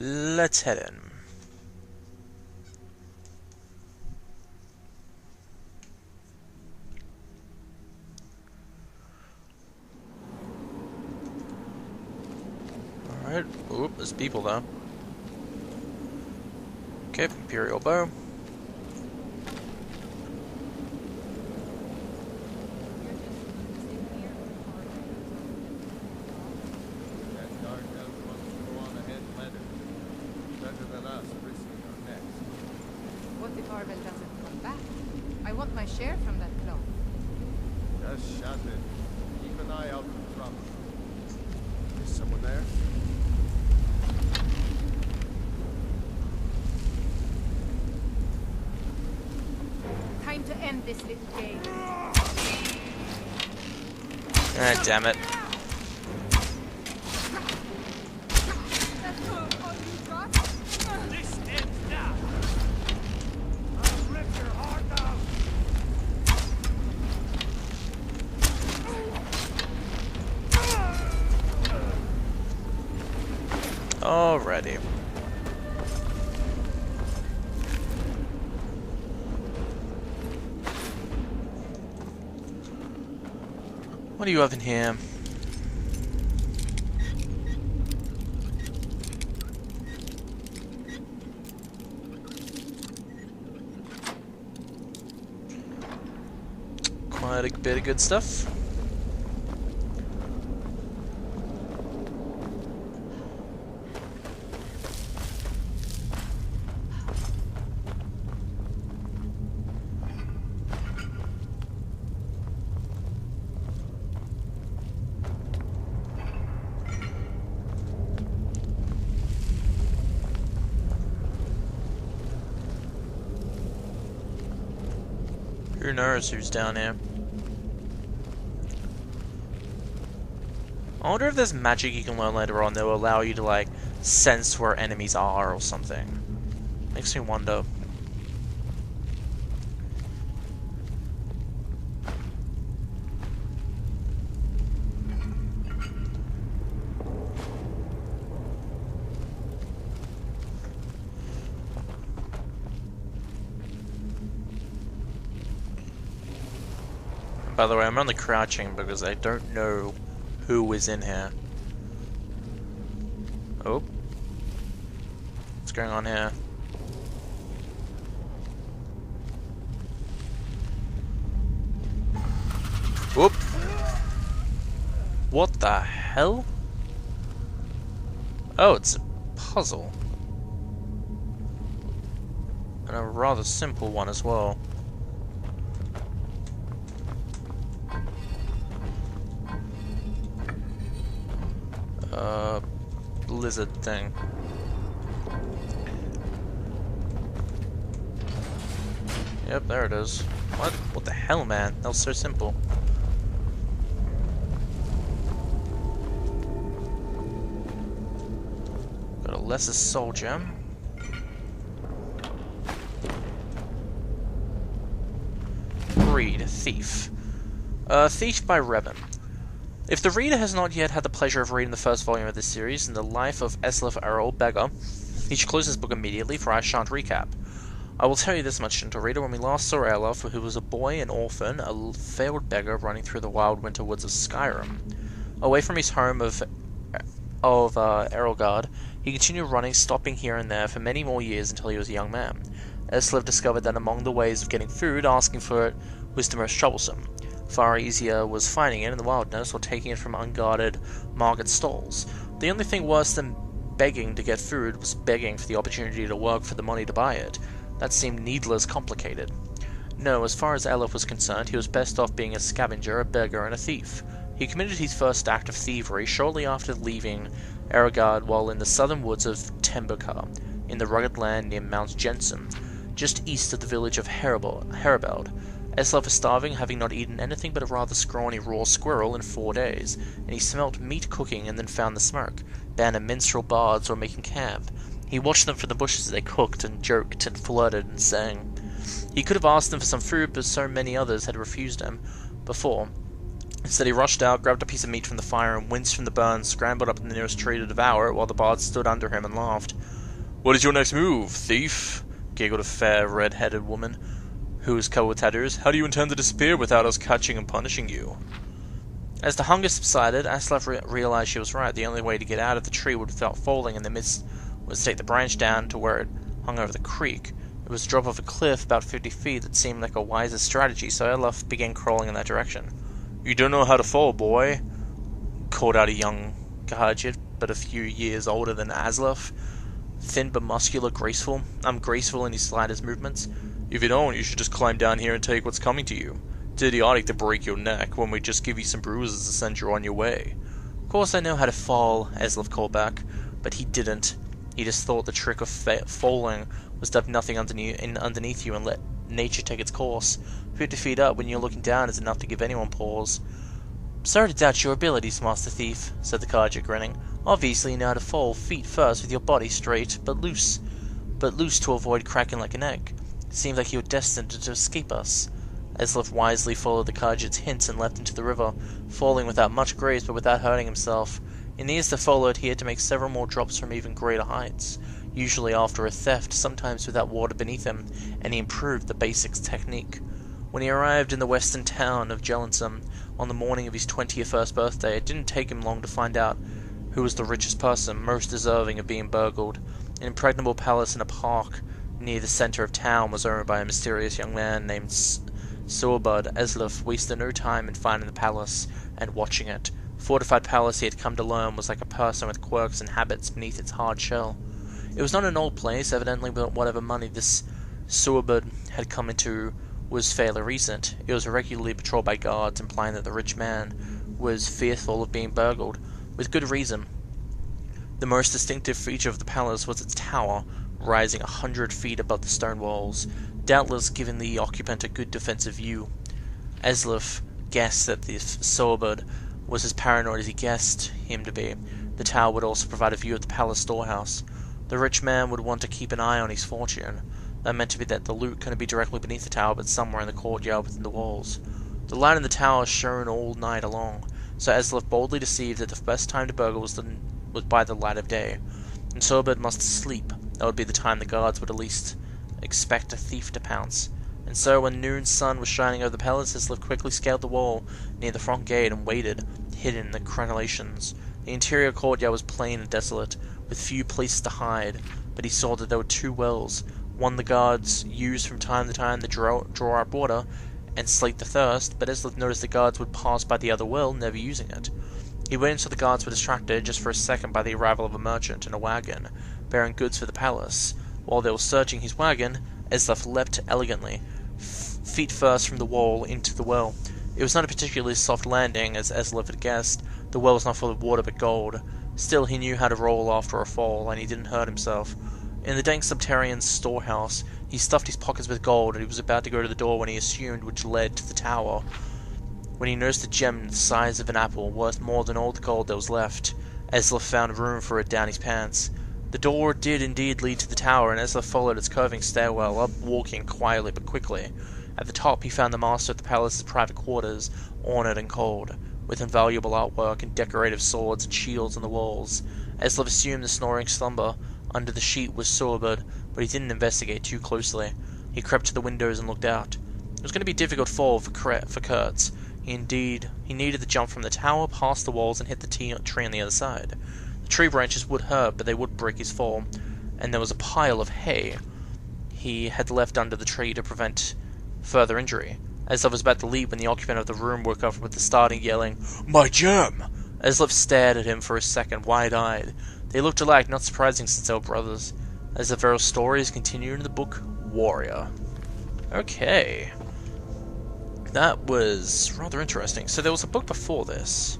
Let's head in. Alright. Oop, there's people though. Okay, Imperial Bow. Just shut it. Keep an eye out for trouble. Is someone there? Time to end this little game. Ah, damn it. This ends now. I'll rip your heart out. Alrighty. What do you have in here? Quite a bit of good stuff. Who knows who's down here? I wonder if there's magic you can learn later on that will allow you to, like, sense where enemies are or something. Makes me wonder. By the way, I'm only crouching because I don't know who is in here. Oh. What's going on here? Whoop. What the hell? Oh, it's a puzzle. And a rather simple one as well. Lizard thing. Yep, there it is. What the hell, man? That was so simple. Got a lesser soul gem. Read, Thief. Thief by Revan. If the reader has not yet had the pleasure of reading the first volume of this series, In the Life of Eslif Errol Beggar, he should close this book immediately, for I shan't recap. I will tell you this much, gentle reader, when we last saw Erlaf, who was a boy, an orphan, a failed beggar running through the wild winter woods of Skyrim. Away from his home of Erelgard, he continued running, stopping here and there for many more years until he was a young man. Eslif discovered that among the ways of getting food, asking for it was the most troublesome. Far easier was finding it in the wilderness or taking it from unguarded market stalls. The only thing worse than begging to get food was begging for the opportunity to work for the money to buy it. That seemed needless complicated. No, as far as Elif was concerned, he was best off being a scavenger, a beggar, and a thief. He committed his first act of thievery shortly after leaving Eragard while in the southern woods of Tembukar, in the rugged land near Mount Jensen, just east of the village of Heribald. Eslaf was starving, having not eaten anything but a rather scrawny raw squirrel in 4 days, and he smelt meat cooking and then found the smoke. Band of minstrel bards were making camp. He watched them from the bushes as they cooked and joked and flirted and sang. He could have asked them for some food, but so many others had refused him before. Instead, he rushed out, grabbed a piece of meat from the fire, and winced from the burn, scrambled up in the nearest tree to devour it, while the bard stood under him and laughed. "What is your next move, thief?" giggled a fair, red-headed woman, who was covered with tattoos. "How do you intend to disappear without us catching and punishing you?" As the hunger subsided, Aslov realized she was right. The only way to get out of the tree without falling in the midst was to take the branch down to where it hung over the creek. It was a drop off a cliff about 50 feet that seemed like a wiser strategy, so Aslov began crawling in that direction. "You don't know how to fall, boy," called out a young Gahajit, but a few years older than Aslov. Thin but muscular, graceful in his slightest movements. "If you don't, you should just climb down here and take what's coming to you. It's idiotic to break your neck when we just give you some bruises to send you on your way." "Of course I know how to fall," Aslov called back, but he didn't. He just thought the trick of falling was to have nothing underneath you and let nature take its course. 50 feet up when you're looking down is enough to give anyone pause. "Sorry to doubt your abilities, Master Thief," said the Khaja, grinning. "Obviously you know how to fall feet first with your body straight, but loose to avoid cracking like an egg. It seems like you were destined to escape us." Aslov wisely followed the Khaja's hints and leapt into the river, falling without much grace but without hurting himself. In the years that followed, he had to make several more drops from even greater heights, usually after a theft, sometimes without water beneath him, and he improved the basics technique. When he arrived in the western town of Jelinsum on the morning of his 21st birthday, it didn't take him long to find out who was the richest person, most deserving of being burgled. An impregnable palace in a park near the center of town was owned by a mysterious young man named Sorbud. Aslov wasted no time in finding the palace and watching it. The fortified palace, he had come to learn, was like a person with quirks and habits beneath its hard shell. It was not an old place, evidently, but whatever money this Sorbud had come into was fairly recent. It was regularly patrolled by guards, implying that the rich man was fearful of being burgled, with good reason. The most distinctive feature of the palace was its tower, rising 100 feet above the stone walls, doubtless giving the occupant a good defensive view. Aslov guessed that this Sorbud was as paranoid as he guessed him to be. The tower would also provide a view of the palace storehouse. The rich man would want to keep an eye on his fortune. That meant to be that the loot couldn't be directly beneath the tower, but somewhere in the courtyard within the walls. The light in the tower shone all night along, so Aslov boldly deceived that the best time to burgle was by the light of day. And Sorbud must sleep. That would be the time the guards would at least expect a thief to pounce. And so, when noon sun was shining over the palace, Aslov quickly scaled the wall near the front gate and waited, hidden in the crenellations. The interior courtyard was plain and desolate, with few places to hide, but he saw that there were two wells. One the guards used from time to time to draw up water and slake the thirst, but Aslov noticed the guards would pass by the other well, never using it. He waited until the guards were distracted just for a second by the arrival of a merchant in a wagon, bearing goods for the palace. While they were searching his wagon, Aslov leapt elegantly, feet first from the wall into the well. It was not a particularly soft landing, as Aslov had guessed. The well was not full of water but gold. Still, he knew how to roll after a fall, and he didn't hurt himself. In the dank subterranean storehouse, he stuffed his pockets with gold, and he was about to go to the door when he assumed which led to the tower, when he noticed a gem the size of an apple, worth more than all the gold that was left. Aslov found room for it down his pants. The door did indeed lead to the tower, and Aslov followed its curving stairwell up, walking quietly but quickly. At the top he found the master of the palace's private quarters, ornate and cold, with invaluable artwork and decorative swords and shields on the walls. Aslov assumed the snoring slumber under the sheet was Sorbud, but he didn't investigate too closely. He crept to the windows and looked out. It was going to be a difficult fall for Kurtz. He needed to jump from the tower, past the walls, and hit the tree on the other side. The tree branches would hurt, but they would break his fall, and there was a pile of hay he had left under the tree to prevent further injury. Aslov was about to leap when the occupant of the room woke up with the starting, yelling, "My gem!" Aslov stared at him for a second, wide-eyed. They looked alike, not surprising since they were brothers. As the various stories continue in the book Warrior. Okay. That was rather interesting. So there was a book before this,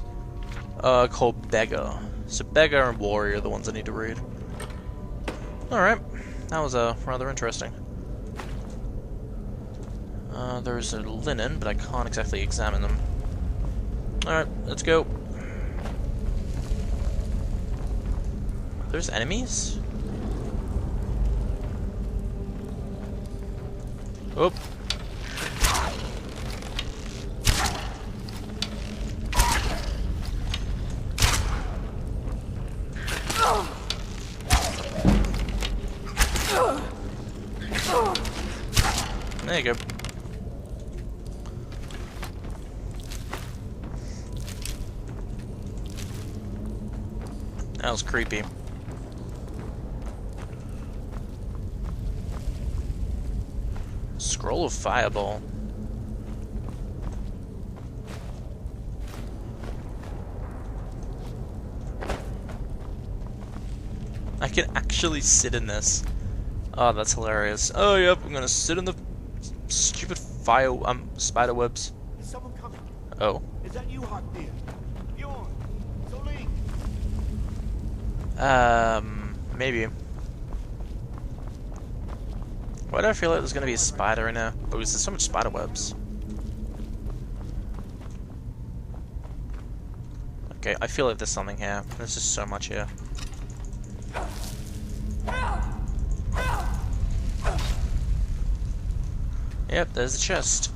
called Beggar. So Beggar and Warrior are the ones I need to read. Alright, that was rather interesting. There's a linen, but I can't exactly examine them. Alright, let's go. There's enemies? Oh. There you go. That was creepy. Scroll of Fireball. I can actually sit in this. Oh, that's hilarious. Oh, yep, I'm gonna sit in the stupid spider webs. Is someone coming? Oh. Is that you, Hot Deer? Bjorn. Soling. Maybe. Why do I feel like there's gonna be a spider in there? Oh, there's so much spider webs. Okay, I feel like there's something here. There's just so much here. Yep, there's the chest.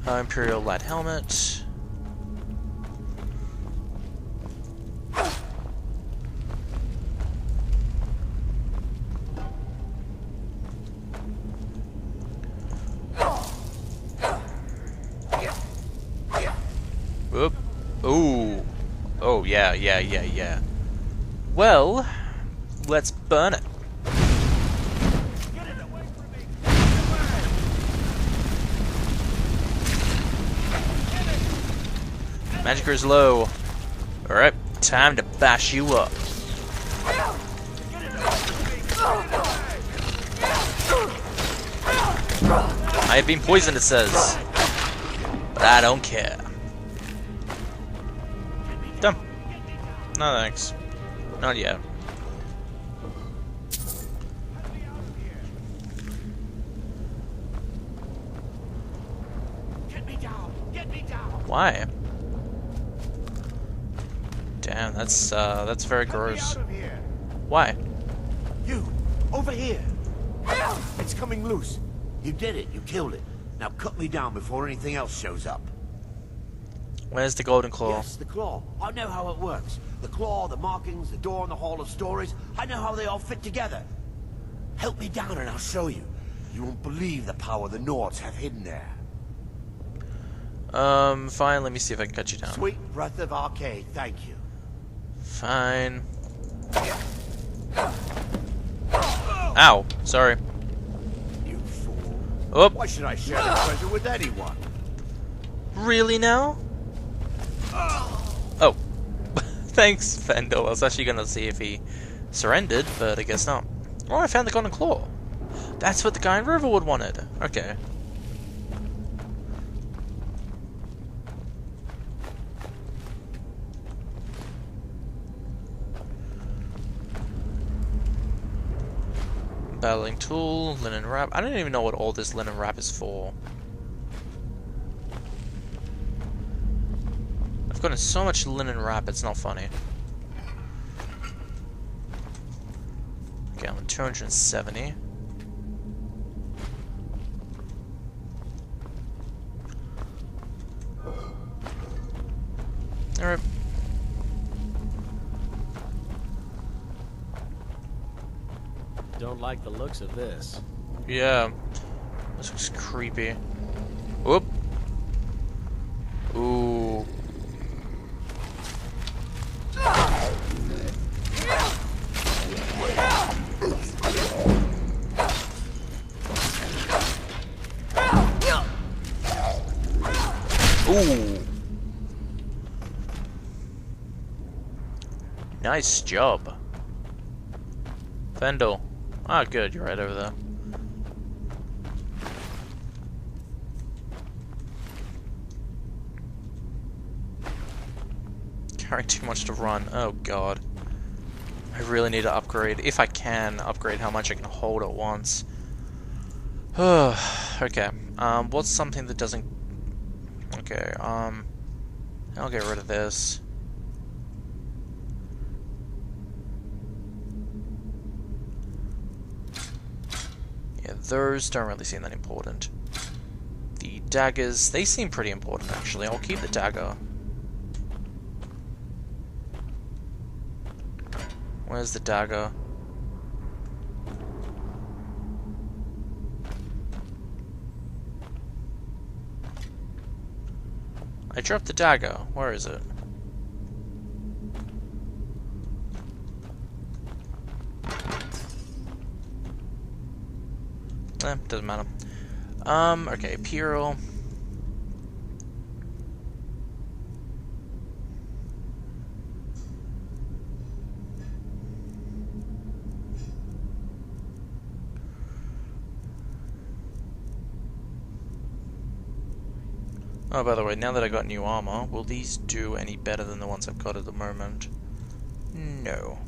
Imperial light helmet. Whoop. Ooh. Oh, yeah. Well, let's burn it. Get it away from me. Magicker's low. Alright, time to bash you up. I have been poisoned, it says. But I don't care. Done. No thanks. Not yet. Get me down. Get me down. Why? Damn, that's very gross. Out of here. Why? You, over here. It's coming loose. You did it. You killed it. Now cut me down before anything else shows up. Where's the golden claw? Yes, the claw. I know how it works. The claw, the markings, the door in the Hall of Stories. I know how they all fit together. Help me down and I'll show you. You won't believe the power the Nords have hidden there. Fine, let me see if I can cut you down. Sweet breath of arcade, thank you. Fine. Ow, sorry. You fool. Oh, Why should I share the pleasure with anyone? really now? Oh. Thanks, Fendel. I was actually gonna see if he surrendered, but I guess not. Oh, I found the golden claw. That's what the guy in Riverwood wanted. Okay. Battling tool, linen wrap. I don't even know what all this linen wrap is for. I've gotten so much linen wrap, it's not funny. Okay, I'm at 270. Alright. Don't like the looks of this. Yeah. This looks creepy. Whoop. Ooh. Ooh. Nice job. Fendel. Ah, good, you're right over there. Carrying too much to run. Oh god. I really need to upgrade, if I can, upgrade how much I can hold at once. Okay. What's something that doesn't... Okay, I'll get rid of this. Yeah, those don't really seem that important. The daggers, they seem pretty important actually. I'll keep the dagger. Where's the dagger? I dropped the dagger. Where is it? Doesn't matter. Okay, Imperial. Oh, by the way, now that I got new armor, will these do any better than the ones I've got at the moment? No.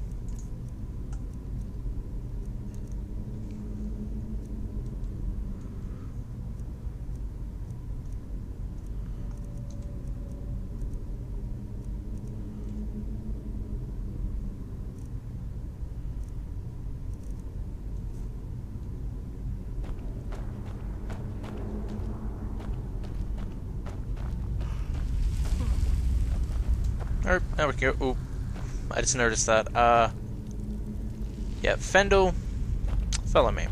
Oh, there we go. Ooh, I just noticed that. Yeah, Fendel, follow me.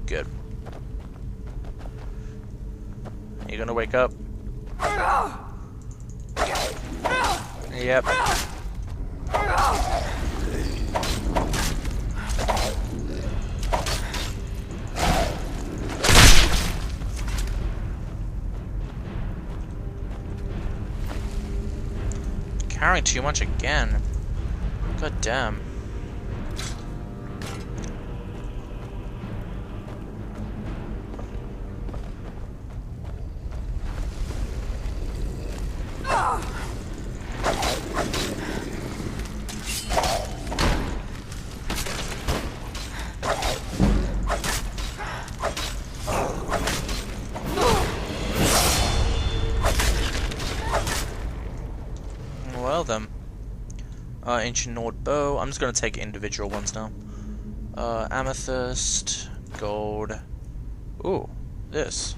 Good. Are you gonna wake up? Yep. Carrying too much again. God damn. Well then. Ancient Nord bow. I'm just gonna take individual ones now. Amethyst, gold. Ooh, this.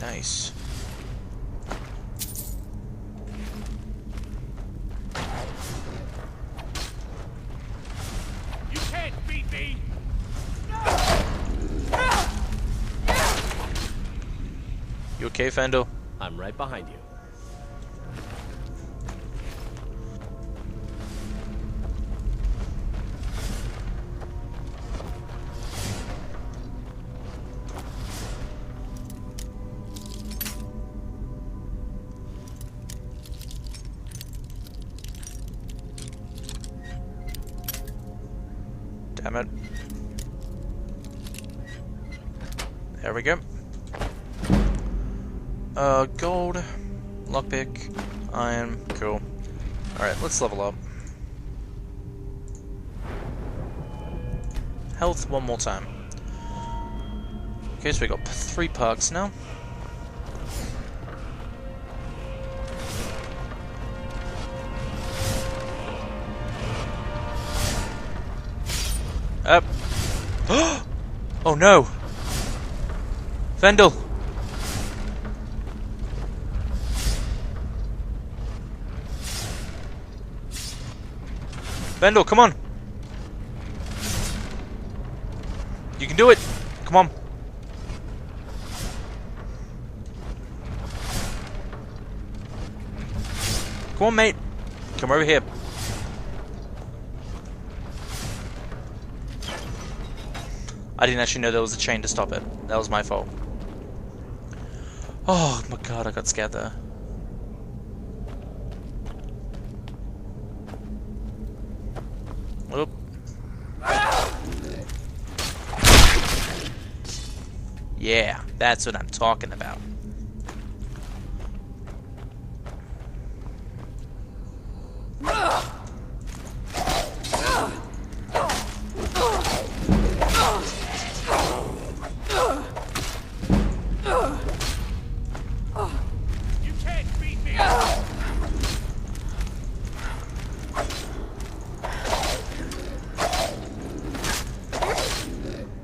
Nice. You can't beat me! You okay, Fendel? I'm right behind you. Damn it. There we go. Gold, lockpick, iron, cool. Alright, let's level up. Health one more time. Okay, so we got 3 perks now. Up. Oh no! Fendel! Fendel, come on! You can do it! Come on! Come on, mate! Come over here. I didn't actually know there was a chain to stop it. That was my fault. Oh my god, I got scared there. Oop. Yeah, that's what I'm talking about. You can't beat me!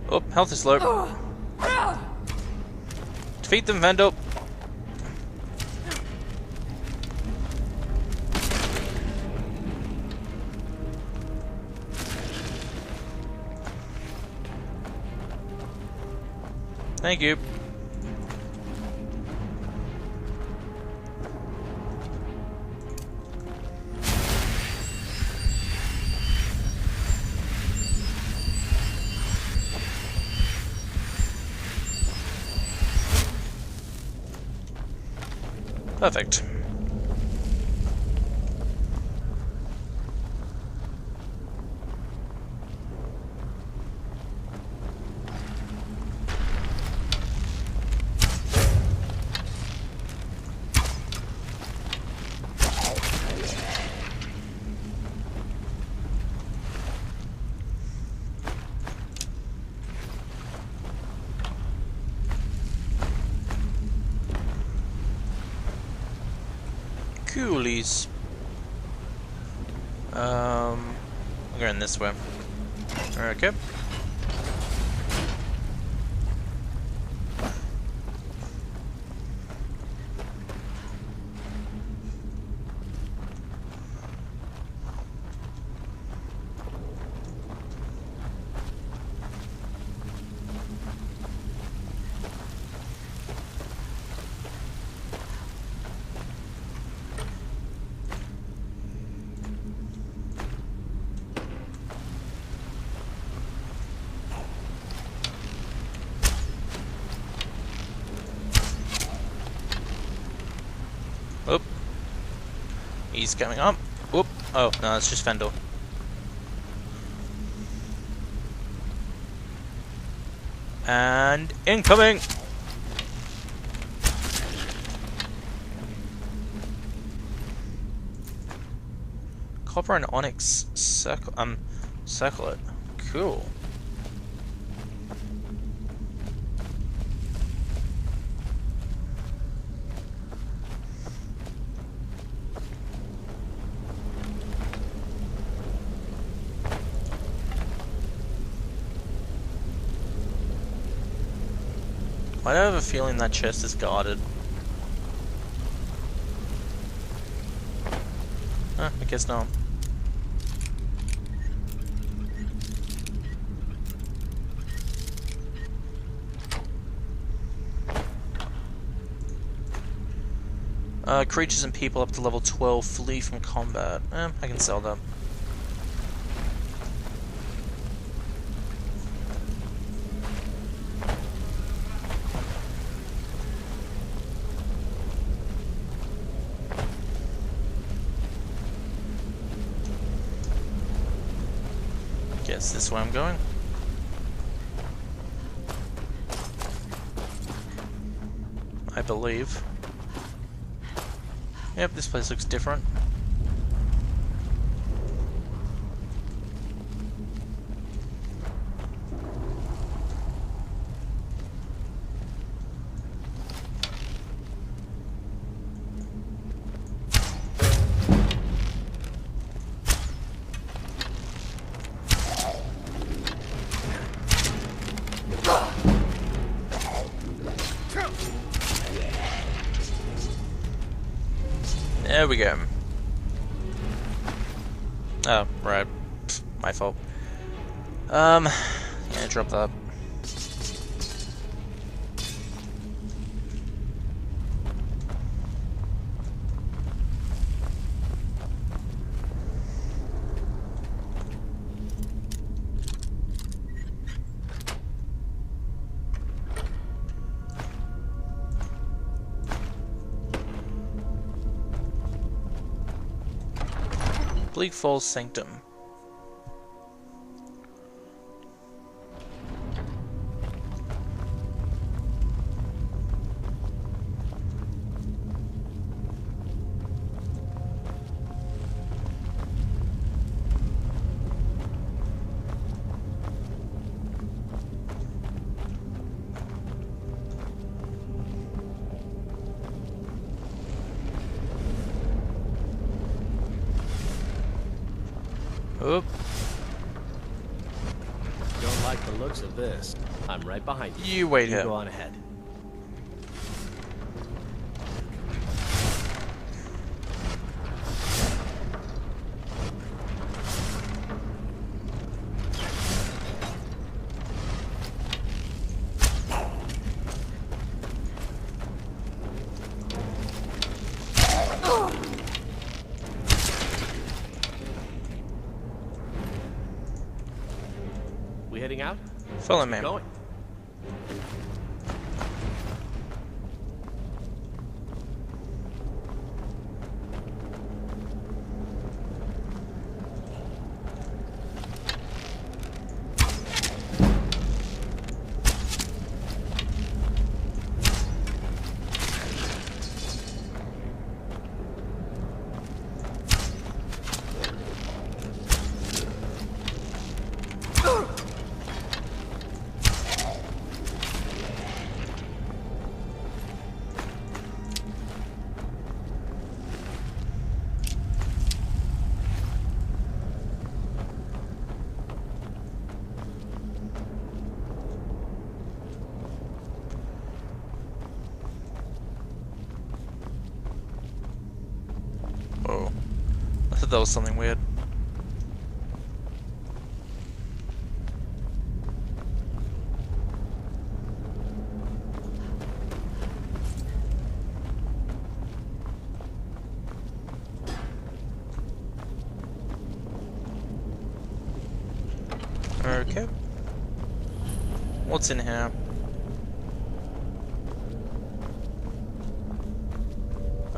Oh, health is low. Defeat them, Fendel. Thank you. Perfect. Coolies. We're going this way. Okay. Oop. He's coming up. Oop. Oh, no, it's just Fendel. And incoming! Copper and onyx circlet. Cool. I have a feeling that chest is guarded. I guess not. Creatures and people up to level 12 flee from combat. I can sell them. Guess this way I'm going. I believe. Yep, this place looks different. There we go. Oh, right. Pfft, my fault. Yeah, drop that. Bleak Falls Sanctum. Oop. Don't like the looks of this. I'm right behind you. You wait You here. go on ahead. We heading out? Follow me. Keep going. that was something weird. Okay. What's in here?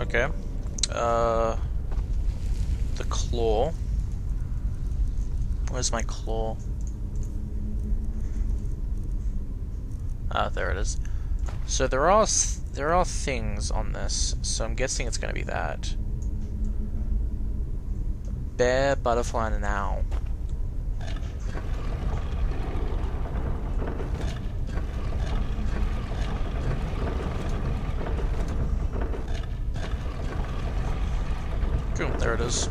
Okay. The claw. Where's my claw? Ah, there it is. So there are things on this, so I'm guessing it's going to be that. Bear, butterfly, and an owl. Cool, there it is.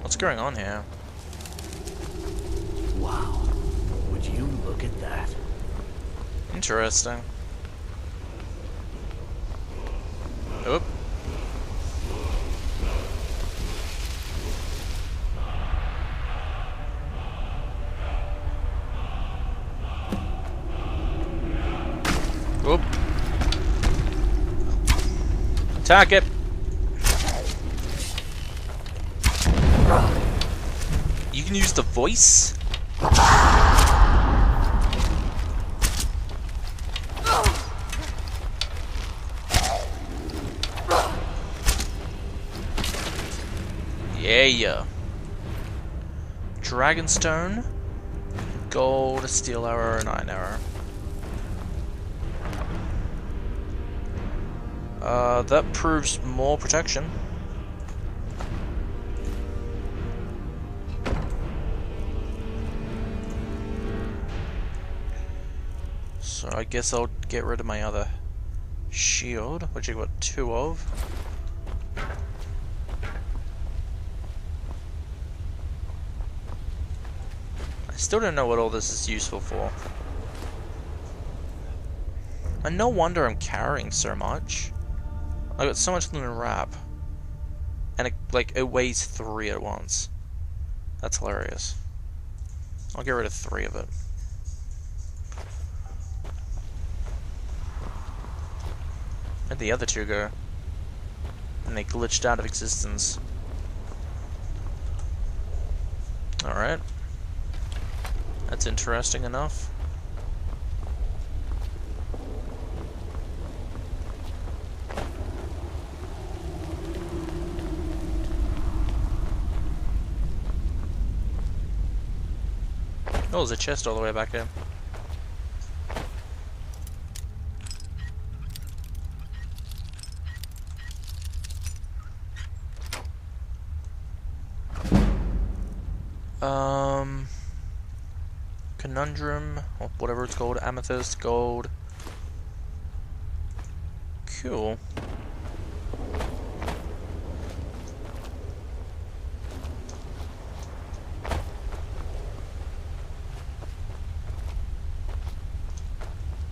What's going on here? Wow. Would you look at that? Interesting. Oop. Oop. Attack it! You can use the voice? Yeah. Dragonstone, gold, steel arrow, and iron arrow. That proves more protection. So I guess I'll get rid of my other shield, which I've got 2 of. I still don't know what all this is useful for. And no wonder I'm carrying so much. I got so much lunar wrap. And it weighs 3 at once. That's hilarious. I'll get rid of 3 of it. Where'd the other 2 go? And they glitched out of existence. Alright. That's interesting enough. Oh, there's a chest all the way back there. Conundrum, or whatever it's called, amethyst, gold. Cool.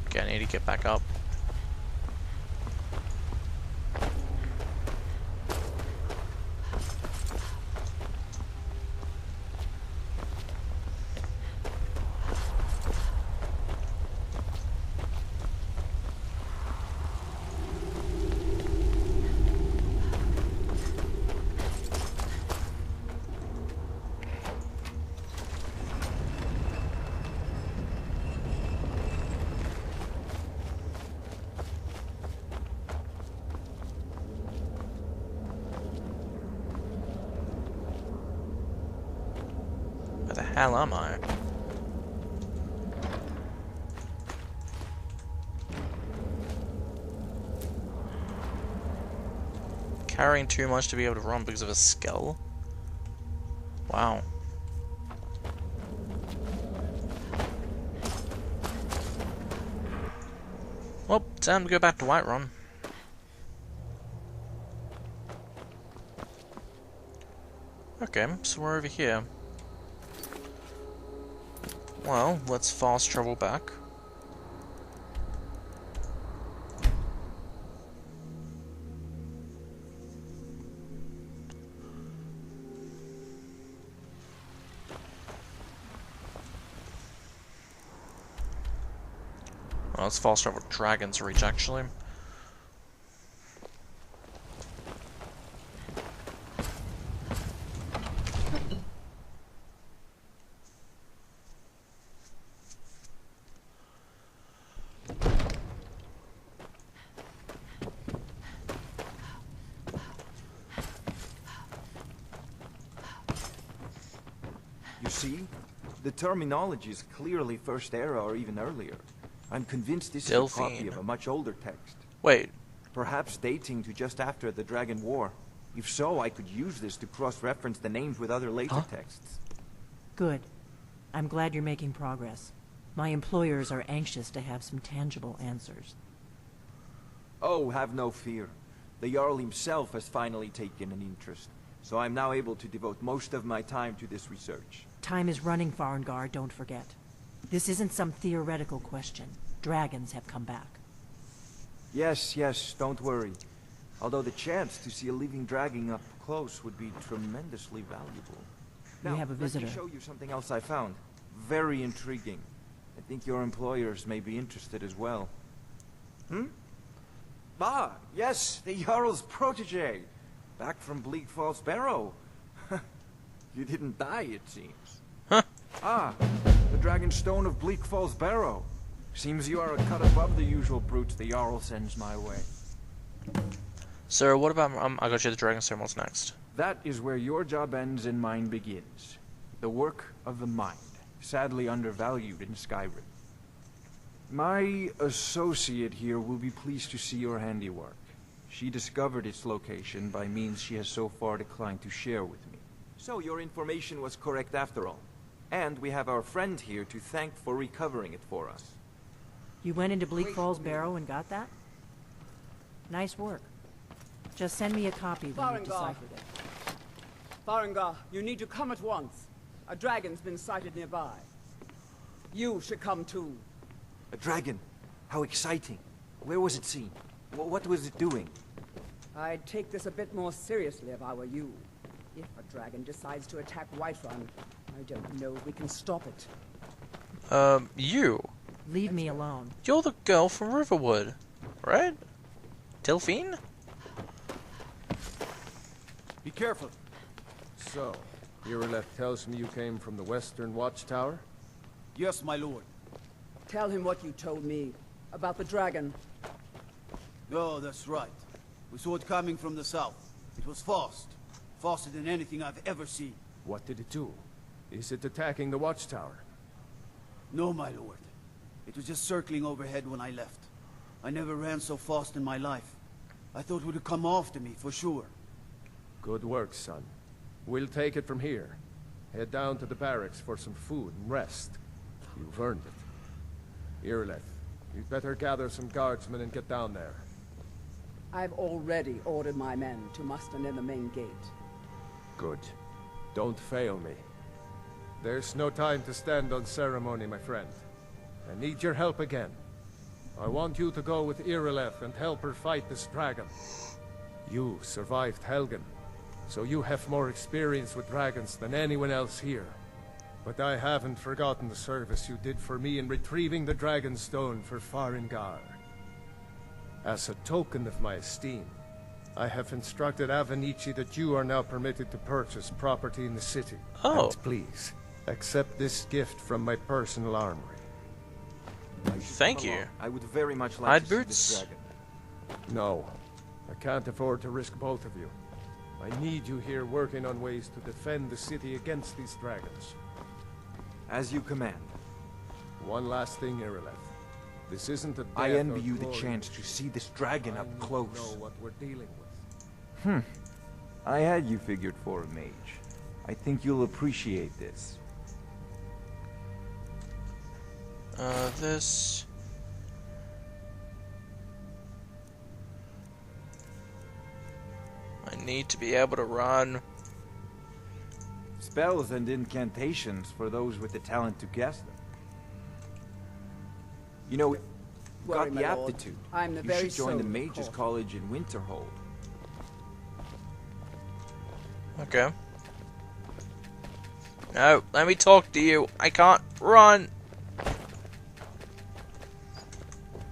Okay, I need to get back up. Where the hell am I? Carrying too much to be able to run because of a skull? Wow. Well, time to go back to Whiterun. Okay, so we're over here. Well, let's fast travel back. Well, let's fast travel to Dragon's Reach, actually. You see? The terminology is clearly First Era or even earlier. I'm convinced this is a copy of a much older text. Wait. Perhaps dating to just after the Dragon War. If so, I could use this to cross-reference the names with other later texts. Good. I'm glad you're making progress. My employers are anxious to have some tangible answers. Oh, have no fear. The Jarl himself has finally taken an interest, so I'm now able to devote most of my time to this research. Time is running, Farengar, don't forget. This isn't some theoretical question. Dragons have come back. Yes, don't worry. Although the chance to see a living dragon up close would be tremendously valuable. We have a visitor. Let me show you something else I found. Very intriguing. I think your employers may be interested as well. Ah, yes, the Jarl's protege. Back from Bleak Falls Burrow. You didn't die, it seems. Huh? Ah, the Dragon Stone of Bleak Falls Burrow. Seems you are a cut above the usual brutes the Jarl sends my way. So, what about, I got you the Dragonstone, what's next? That is where your job ends and mine begins. The work of the mind, sadly undervalued in Skyrim. My associate here will be pleased to see your handiwork. She discovered its location by means she has so far declined to share with me. So your information was correct after all. And we have our friend here to thank for recovering it for us. You went into Bleak Falls Barrow and got that? Nice work. Just send me a copy when you've deciphered it. Farengar, you need to come at once. A dragon's been sighted nearby. You should come too. A dragon? How exciting. Where was it seen? What was it doing? I'd take this a bit more seriously if I were you. If a dragon decides to attack Whiterun, I don't know if we can stop it. You? Leave me alone. You're the girl from Riverwood, right? Delphine? Be careful. So, Irileth tells me you came from the Western Watchtower? Yes, my lord. Tell him what you told me about the dragon. Oh, that's right. We saw it coming from the south. It was fast. Faster than anything I've ever seen. What did it do? Is it attacking the Watchtower? No, my lord. It was just circling overhead when I left. I never ran so fast in my life. I thought it would come after me, for sure. Good work, son. We'll take it from here. Head down to the barracks for some food and rest. You've earned it. Irileth, you'd better gather some guardsmen and get down there. I've already ordered my men to muster near the main gate. Good. Don't fail me. There's no time to stand on ceremony, my friend. I need your help again. I want you to go with Irileth and help her fight this dragon. You survived Helgen, so you have more experience with dragons than anyone else here. But I haven't forgotten the service you did for me in retrieving the Dragon Stone for Farengar. As a token of my esteem, I have instructed Avenici that you are now permitted to purchase property in the city. Oh. And please, accept this gift from my personal armory. Thank you. I would very much like Hide to see boots? this dragon. No, I can't afford to risk both of you. I need you here working on ways to defend the city against these dragons. As you command. One last thing, Irileth. This isn't a death I envy or you the glory chance to see this dragon I up need to close. know what we're dealing with. I had you figured for a mage. I think you'll appreciate this. This... I need to be able to run. Spells and incantations for those with the talent to cast them. You know, you've got the my lord. aptitude. I'm the You very should join the soul of Mages court. College in Winterhold. Okay. No, let me talk to you. I can't run.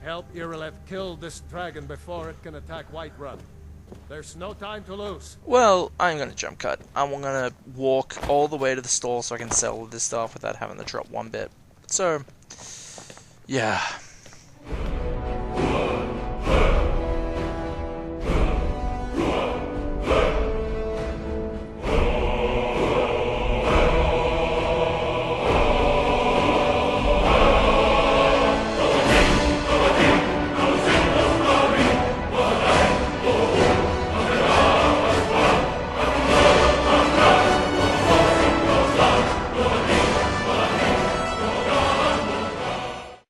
Help Irileth kill this dragon before it can attack Whiterun. There's no time to lose. Well, I'm gonna jump cut. I'm gonna walk all the way to the store so I can sell this stuff without having to drop one bit. So, yeah.